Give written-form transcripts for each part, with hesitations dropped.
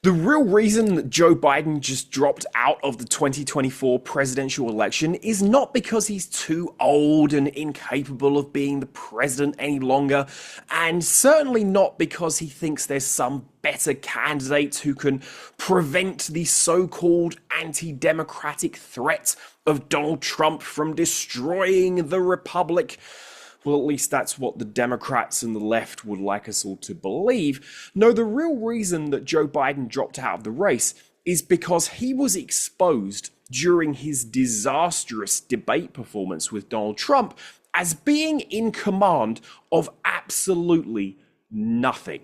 The real reason that Joe Biden just dropped out of the 2024 presidential election is not because he's too old and incapable of being the president any longer, and certainly not because he thinks there's some better candidate who can prevent the so-called anti-democratic threat of Donald Trump from destroying the republic. Well, at least that's what the Democrats and the left would like us all to believe. No, the real reason that Joe Biden dropped out of the race is because he was exposed during his disastrous debate performance with Donald Trump as being in command of absolutely nothing.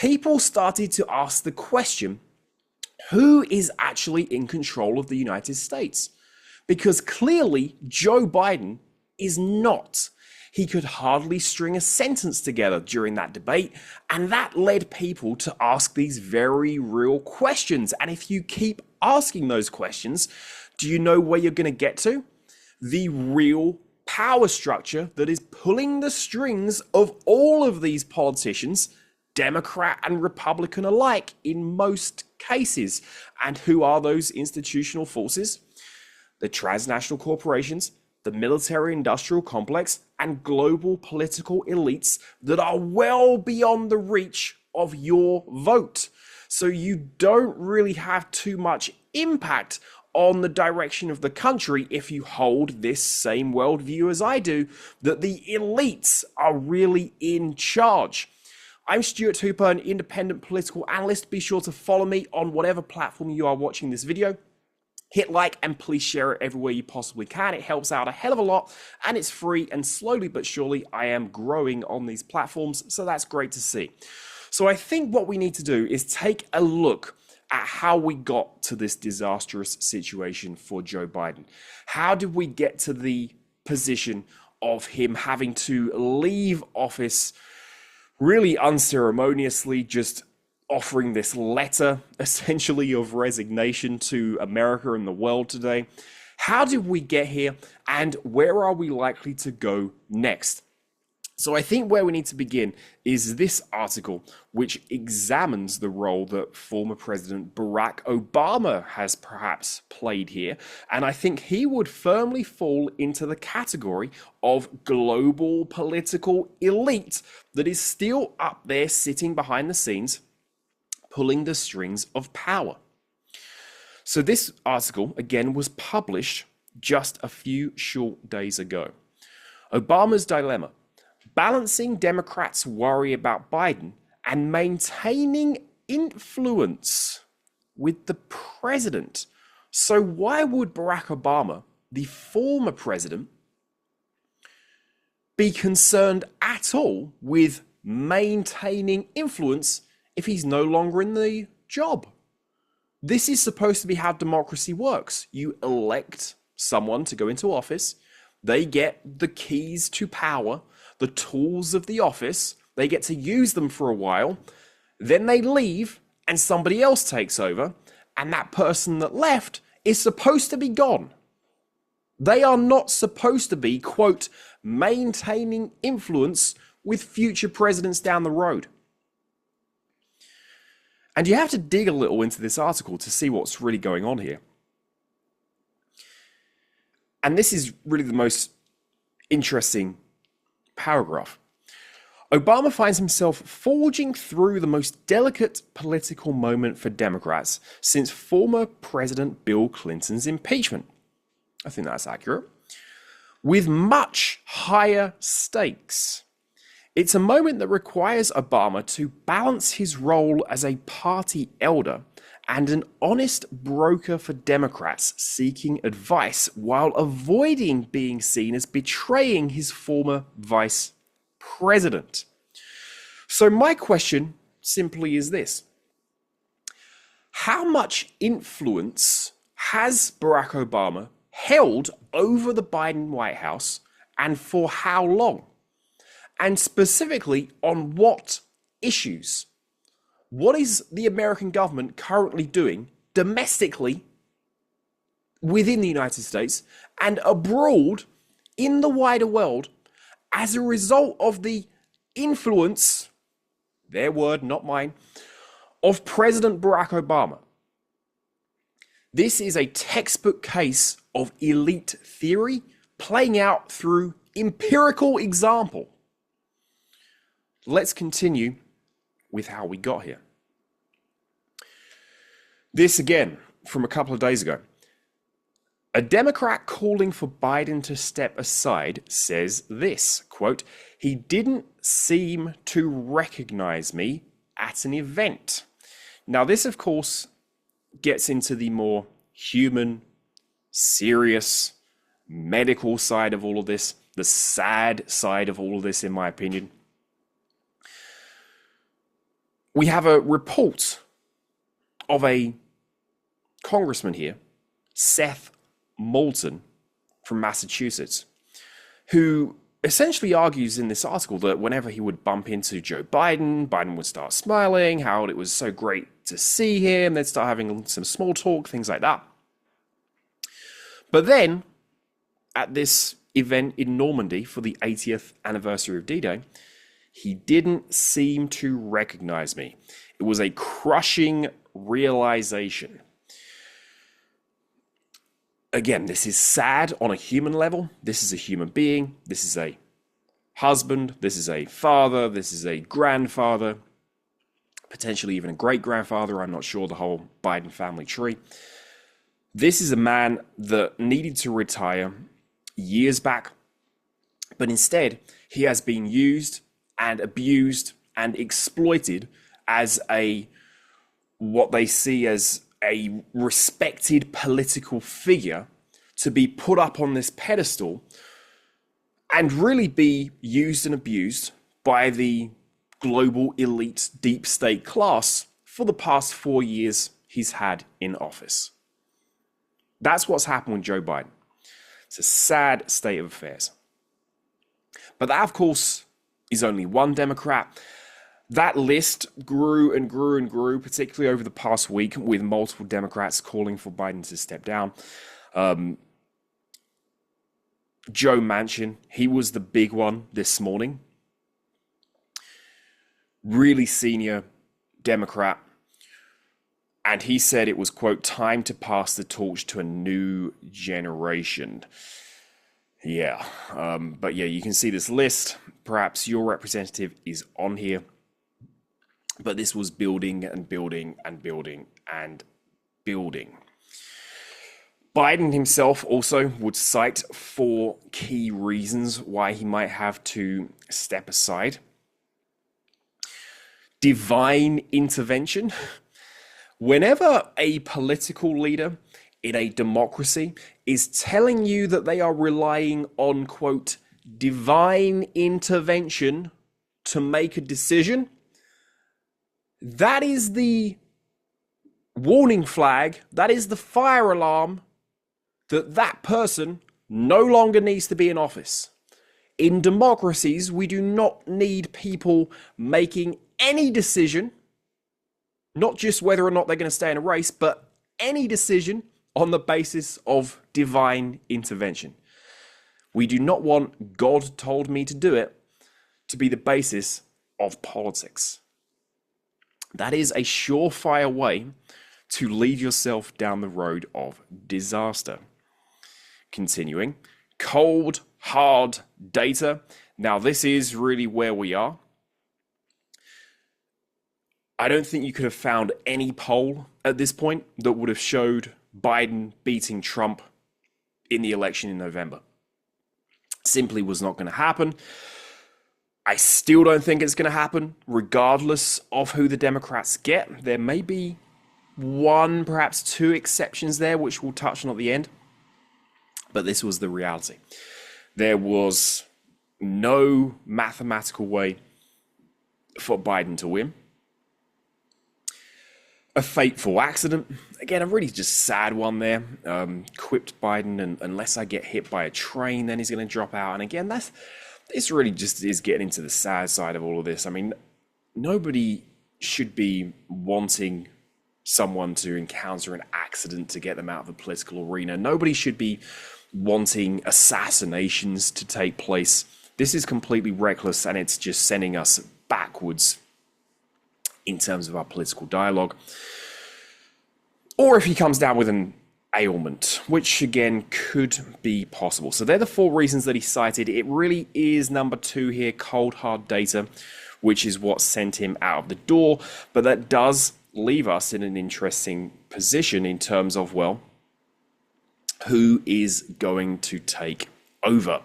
People started to ask the question, who is actually in control of the United States? Because clearly Joe Biden is not. He could hardly string a sentence together during that debate, and that led people to ask these very real questions. And if you keep asking those questions, do you know where you're going to get to? The real power structure that is pulling the strings of all of these politicians, Democrat and Republican alike, in most cases. And who are those institutional forces? The transnational corporations, the military-industrial complex, and global political elites that are well beyond the reach of your vote. So you don't really have too much impact on the direction of the country if you hold this same worldview as I do, that the elites are really in charge. I'm Stuart Hooper, an independent political analyst. Be sure to follow me on whatever platform you are watching this video. Hit like and please share it everywhere you possibly can. It helps out a hell of a lot and it's free, and slowly but surely I am growing on these platforms, so that's great to see. So I think what we need to do is take a look at how we got to this disastrous situation for Joe Biden. How did we get to the position of him having to leave office really unceremoniously, just offering this letter essentially of resignation to America and the world today? How did we get here, and where are we likely to go next? So I think where we need to begin is this article, which examines the role that former President Barack Obama has perhaps played here. And I think he would firmly fall into the category of global political elite that is still up there sitting behind the scenes, pulling the strings of power. So this article, again, was published just a few short days ago. Obama's dilemma: balancing Democrats' worry about Biden and maintaining influence with the president. So why would Barack Obama, the former president, be concerned at all with maintaining influence if he's no longer in the job? This is supposed to be how democracy works. You elect someone to go into office, they get the keys to power, the tools of the office, they get to use them for a while, then they leave and somebody else takes over, and that person that left is supposed to be gone. They are not supposed to be, quote, maintaining influence with future presidents down the road. And you have to dig a little into this article to see what's really going on here. And this is really the most interesting paragraph. Obama finds himself forging through the most delicate political moment for Democrats since former President Bill Clinton's impeachment. I think that's accurate. With much higher stakes. It's a moment that requires Obama to balance his role as a party elder and an honest broker for Democrats seeking advice while avoiding being seen as betraying his former vice president. So my question simply is this: how much influence has Barack Obama held over the Biden White House, and for how long? And specifically, on what issues? What is the American government currently doing domestically within the United States and abroad in the wider world as a result of the influence, their word, not mine, of President Barack Obama. This is a textbook case of elite theory playing out through empirical example. Let's continue with how we got here. This again from a couple of days ago. A Democrat calling for Biden to step aside says this, quote, "He didn't seem to recognize me at an event." Now this, of course, gets into the more human, serious, medical side of all of this, the sad side of all of this, in my opinion. We have a report of a congressman here, Seth Moulton from Massachusetts, who essentially argues in this article that whenever he would bump into Joe Biden, Biden would start smiling, how it was so great to see him, they'd start having some small talk, things like that. But then, at this event in Normandy for the 80th anniversary of D-Day, he didn't seem to recognize me. It was a crushing realization. Again, this is sad on a human level. This is a human being. This is a husband. This is a father. This is a grandfather. Potentially even a great-grandfather. I'm not sure, the whole Biden family tree. This is a man that needed to retire years back, but instead he has been used and abused and exploited as what they see as a respected political figure to be put up on this pedestal and really be used and abused by the global elite deep state class for the past 4 years he's had in office. That's what's happened with Joe Biden. It's a sad state of affairs. But that, of course, is only one Democrat. That list grew and grew and grew, particularly over the past week, with multiple Democrats calling for Biden to step down. Joe Manchin, he was the big one this morning. Really senior Democrat. And he said it was, quote, "time to pass the torch to a new generation." Yeah, but yeah, you can see this list. Perhaps your representative is on here. But this was building and building and building and building. Biden himself also would cite 4 key reasons why he might have to step aside. Divine intervention. Whenever a political leader in a democracy is telling you that they are relying on, quote, divine intervention to make a decision, that is the warning flag, that is the fire alarm that that person no longer needs to be in office. In democracies, we do not need people making any decision, not just whether or not they're going to stay in a race, but any decision on the basis of divine intervention. We do not want "God told me to do it" to be the basis of politics. That is a surefire way to lead yourself down the road of disaster. Continuing, cold, hard data. Now, this is really where we are. I don't think you could have found any poll at this point that would have showed Biden beating Trump in the election in November. Simply was not going to happen. I still don't think it's going to happen, regardless of who the Democrats get. There may be 1, perhaps 2 exceptions there, which we'll touch on at the end. But this was the reality. There was no mathematical way for Biden to win. A fateful accident. Again, a really just sad one there. Quipped Biden, and unless I get hit by a train, then he's going to drop out. And again, this really just is getting into the sad side of all of this. I mean, nobody should be wanting someone to encounter an accident to get them out of the political arena. Nobody should be wanting assassinations to take place. This is completely reckless, and it's just sending us backwards in terms of our political dialogue, or if he comes down with an ailment, which again could be possible. So they're the 4 reasons that he cited. It really is number 2 here, cold hard data, which is what sent him out of the door. But that does leave us in an interesting position in terms of, well, who is going to take over?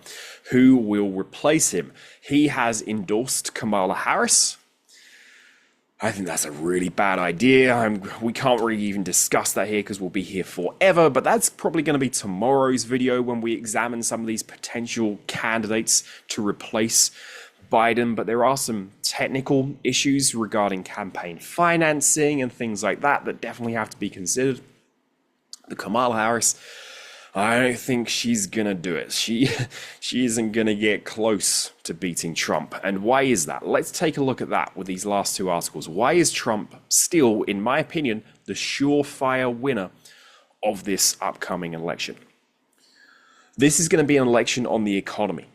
Who will replace him? He has endorsed Kamala Harris. I think that's a really bad idea. We can't really even discuss that here because we'll be here forever, but that's probably going to be tomorrow's video when we examine some of these potential candidates to replace Biden. But there are some technical issues regarding campaign financing and things like that that definitely have to be considered. The Kamala Harris, I don't think she's gonna do it. She isn't gonna get close to beating Trump. And why is that? Let's take a look at that with these last 2 articles. Why is Trump still, in my opinion, the surefire winner of this upcoming election? This is going to be an election on the economy.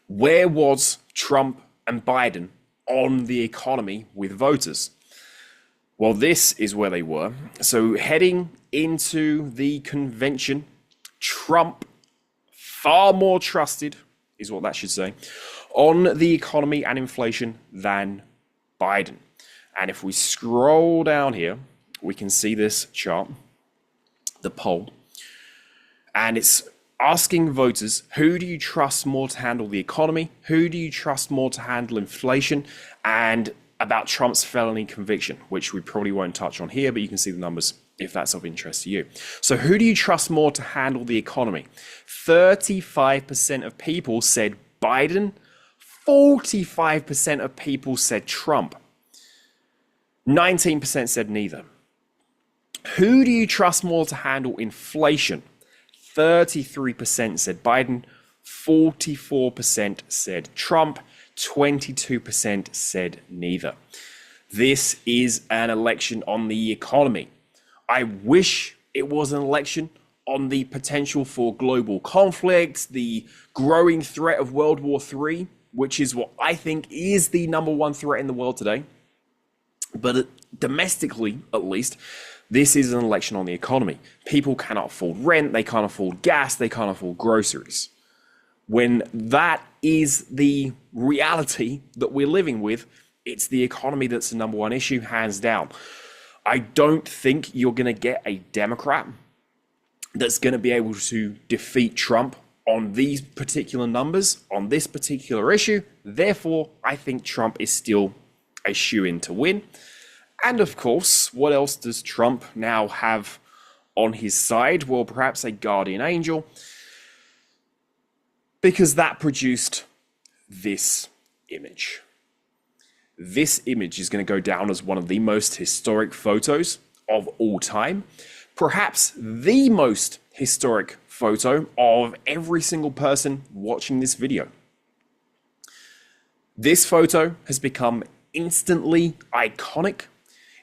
Where was Trump and Biden on the economy with voters? Well, this is where they were. So heading into the convention, Trump, far more trusted, is what that should say, on the economy and inflation than Biden. And if we scroll down here, we can see this chart, the poll, and it's asking voters, who do you trust more to handle the economy? Who do you trust more to handle inflation? And about Trump's felony conviction, which we probably won't touch on here, but you can see the numbers if that's of interest to you. So who do you trust more to handle the economy? 35% of people said Biden, 45% of people said Trump, 19% said neither. Who do you trust more to handle inflation? 33% said Biden, 44% said Trump, 22% said neither. This is an election on the economy. I wish it was an election on the potential for global conflict, the growing threat of World War III, which is what I think is the number 1 threat in the world today. But domestically, at least, this is an election on the economy. People cannot afford rent, they can't afford gas, they can't afford groceries. When that is the reality that we're living with, it's the economy that's the number 1 issue, hands down. I don't think you're going to get a Democrat that's going to be able to defeat Trump on these particular numbers, on this particular issue. Therefore, I think Trump is still a shoo-in to win. And of course, what else does Trump now have on his side? Well, perhaps a guardian angel, because that produced this image. This image is going to go down as one of the most historic photos of all time. Perhaps the most historic photo of every single person watching this video. This photo has become instantly iconic.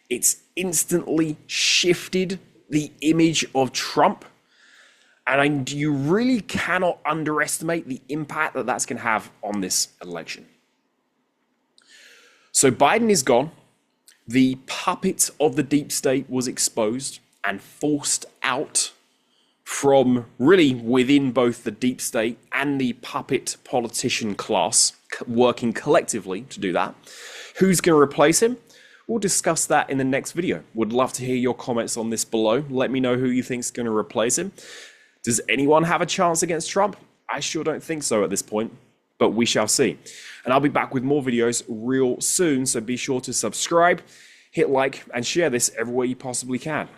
It's instantly shifted the image of Trump. And you really cannot underestimate the impact that that's going to have on this election. So Biden is gone. The puppet of the deep state was exposed and forced out from really within both the deep state and the puppet politician class, working collectively to do that. Who's going to replace him? We'll discuss that in the next video. Would love to hear your comments on this below. Let me know who you think is going to replace him. Does anyone have a chance against Trump? I sure don't think so at this point, but we shall see. And I'll be back with more videos real soon, so be sure to subscribe, hit like, and share this everywhere you possibly can.